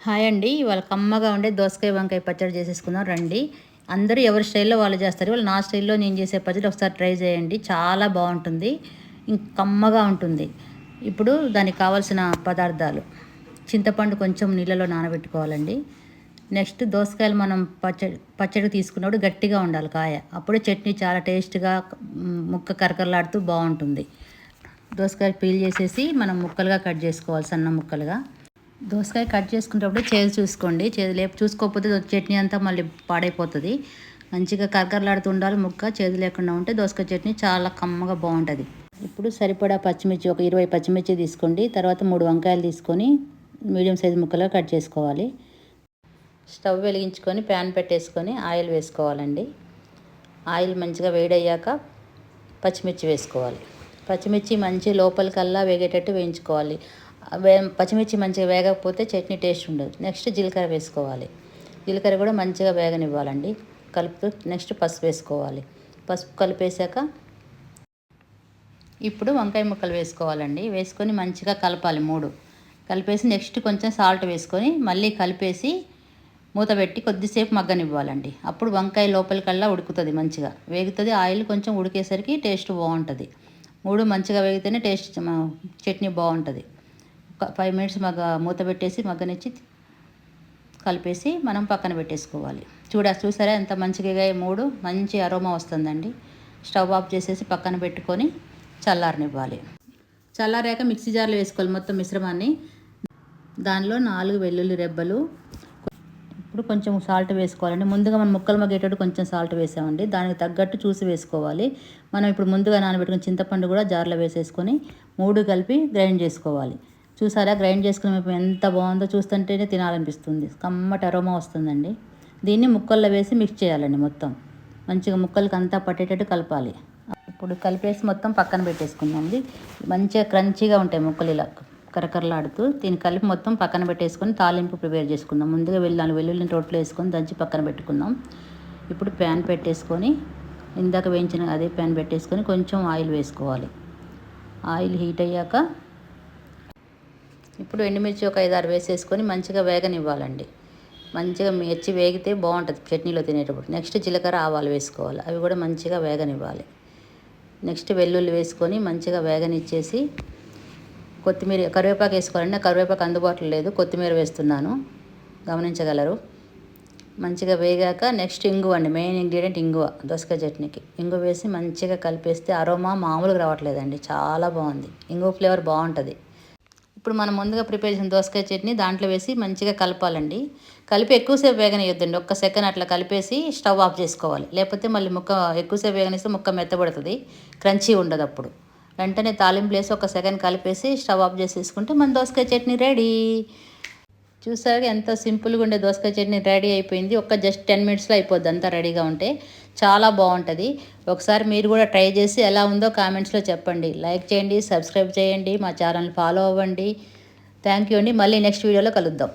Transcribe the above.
Hi అండి. ఇవాళ కమ్మగా ఉండే దోసకాయ వంకాయ పచ్చడి చేసేసుకుందాం రండి. అందరూ ఎవరి స్టైల్‌లో వాళ్ళు చేస్తారు. ఇవాళ నా స్టైల్‌లో నేను చేసే పచ్చడి ఒకసారి ట్రై చేయండి. చాలా బావుంటుంది. కమ్మగా ఉంటుంది. ఇప్పుడు దానికి కావాల్సిన పదార్థాలు: చింతపండు కొంచెం నీళ్ళలో నానబెట్టుకోవాలండి. నెక్స్ట్ దోసకాయలు మనం పచ్చడి తీసుకున్నప్పుడు గట్టిగా ఉండాలి కాయ. అప్పుడే చట్నీ చాలా టేస్ట్‌గా ముక్క కరకరలాడుతూ బావుంటుంది. దోసకాయలు పీల్ చేసేసి మనం ముక్కలుగా కట్ చేసుకోవాలి, సన్న ముక్కలుగా. దోసకాయ కట్ చేసుకునేటప్పుడు చేదు చూసుకోండి. చేదు చూసుకోకపోతే చట్నీ అంతా మళ్ళీ పాడైపోతుంది. మంచిగా కరకరలాడుతూ ఉండాలి ముక్క. చేదు లేకుండా ఉంటే దోసకాయ చట్నీ చాలా కమ్మగా బాగుంటుంది. ఇప్పుడు సరిపడా పచ్చిమిర్చి ఒక 20 పచ్చిమిర్చి తీసుకోండి. తర్వాత 3 వంకాయలు తీసుకొని మీడియం సైజు ముక్కలుగా కట్ చేసుకోవాలి. స్టవ్ వెలిగించుకొని ప్యాన్ పెట్టేసుకొని ఆయిల్ వేసుకోవాలండి. ఆయిల్ మంచిగా వేడయ్యాక పచ్చిమిర్చి వేసుకోవాలి. పచ్చిమిర్చి మంచి లోపలికల్లా వేగేటట్టు వేయించుకోవాలి. పచ్చిమిర్చి మంచిగా వేగకపోతే చట్నీ టేస్ట్ ఉండదు. నెక్స్ట్ జీలకర్ర వేసుకోవాలి. జీలకర్ర కూడా మంచిగా వేగనివ్వాలండి. కలుపుతూ నెక్స్ట్ పసుపు వేసుకోవాలి. పసుపు కలిపేశాక ఇప్పుడు వంకాయ ముక్కలు వేసుకోవాలండి. వేసుకొని మంచిగా కలపాలి. 3 కలిపేసి నెక్స్ట్ కొంచెం సాల్ట్ వేసుకొని మళ్ళీ కలిపేసి మూత పెట్టి కొద్దిసేపు మగ్గనివ్వాలండి. అప్పుడు వంకాయ లోపలికల్లా ఉడుకుతుంది, మంచిగా వేగుతుంది. ఆయిల్ కొంచెం ఉడికేసరికి టేస్ట్ బాగుంటుంది. 3 మంచిగా వేగితేనే టేస్ట్ చట్నీ బాగుంటుంది. 5 మినిట్స్ మూత పెట్టేసి మగ్గనిచ్చి కలిపేసి మనం పక్కన పెట్టేసుకోవాలి. చూసారా ఎంత మంచిగా 3 మంచి అరోమా వస్తుందండి. స్టవ్ ఆఫ్ చేసేసి పక్కన పెట్టుకొని చల్లారనివ్వాలి. చల్లారాక మిక్సీ జార్లో వేసుకోవాలి మొత్తం మిశ్రమాన్ని. దానిలో 4 వెల్లుల్లి రెబ్బలు. ఇప్పుడు కొంచెం సాల్ట్ వేసుకోవాలండి. ముందుగా మనం ముక్కలు మగ్గేటట్టు కొంచెం సాల్ట్ వేసామండి. దానికి తగ్గట్టు చూసి వేసుకోవాలి. మనం ఇప్పుడు ముందుగా నానబెట్టుకుని చింతపండు కూడా జార్లో వేసేసుకొని 3 కలిపి గ్రైండ్ చేసుకోవాలి. చూసారా గ్రైండ్ చేసుకుని ఎంత బాగుందో, చూస్తుంటేనే తినాలనిపిస్తుంది. కమ్మటి అరోమా వస్తుందండి. దీన్ని ముక్కల్లో వేసి మిక్స్ చేయాలండి. మొత్తం మంచిగా ముక్కలకి అంతా పట్టేటట్టు కలపాలి. ఇప్పుడు కలిపేసి మొత్తం పక్కన పెట్టేసుకుందామండి. మంచిగా క్రంచీగా ఉంటాయి ముక్కలు, ఇలా కరకరలాడుతూ. దీన్ని కలిపి మొత్తం పక్కన పెట్టేసుకొని తాలింపు ప్రిపేర్ చేసుకుందాం. ముందుగా వెల్లుల్లిని రోట్లో వేసుకొని దంచి పక్కన పెట్టుకుందాం. ఇప్పుడు ప్యాన్ పెట్టేసుకొని ఇందాక వేయించిన అదే ప్యాన్ పెట్టేసుకొని కొంచెం ఆయిల్ వేసుకోవాలి. ఆయిల్ హీట్ అయ్యాక ఇప్పుడు ఎండుమిర్చి ఒక 5-6 వేసేసుకొని మంచిగా వేగనివ్వాలండి. మంచిగా మిర్చి వేగితే బాగుంటుంది చట్నీలో తినేటప్పుడు. నెక్స్ట్ జీలకర్ర ఆవాలు వేసుకోవాలి. అవి కూడా మంచిగా వేగనివ్వాలి. నెక్స్ట్ వెల్లుల్లి వేసుకొని మంచిగా వేగనిచ్చేసి కొత్తిమీర, కరివేపాకు వేసుకోవాలండి. కరివేపాకు అందుబాటులో లేదు, కొత్తిమీర వేస్తున్నాను, గమనించగలరు. మంచిగా వేగాక నెక్స్ట్ ఇంగువ అండి. మెయిన్ ఇంగ్రీడియంట్ ఇంగువ. దోసకాయ చట్నీకి ఇంగువ వేసి మంచిగా కలిపేస్తే అరోమా మామూలుగా రావట్లేదండి, చాలా బాగుంది. ఇంగువ ఫ్లేవర్ బాగుంటుంది. ఇప్పుడు మనం ముందుగా ప్రిపేర్ చేసిన దోసకాయ చట్నీ దాంట్లో వేసి మంచిగా కలపాలండి. కలిపి ఎక్కువసేపు వేగనియొద్దండి. 1 సెకండ్ అట్లా కలిపేసి స్టవ్ ఆఫ్ చేసుకోవాలి. లేకపోతే మళ్ళీ ముక్క ఎక్కువసేపు వేగనిస్తే ముక్క మెత్తబడుతుంది, క్రంచీ ఉండదు. అప్పుడు వెంటనే తాలింపు వేసి 1 సెకండ్ కలిపేసి స్టవ్ ఆఫ్ చేసేసుకుంటే మన దోసకాయ చట్నీ రెడీ. చూసారు ఎంతో సింపుల్గా ఉండే దోసకాయ చట్నీ రెడీ అయిపోయింది. జస్ట్ 10 మినిట్స్లో అయిపోద్ది అంతా రెడీగా ఉంటే. చాలా బాగుంటుంది. ఒకసారి మీరు కూడా ట్రై చేసి ఎలా ఉందో కామెంట్స్లో చెప్పండి. లైక్ చేయండి, సబ్స్క్రైబ్ చేయండి, మా ఛానల్ ఫాలో అవ్వండి. థ్యాంక్ యూ అండి. మళ్ళీ నెక్స్ట్ వీడియోలో కలుద్దాం.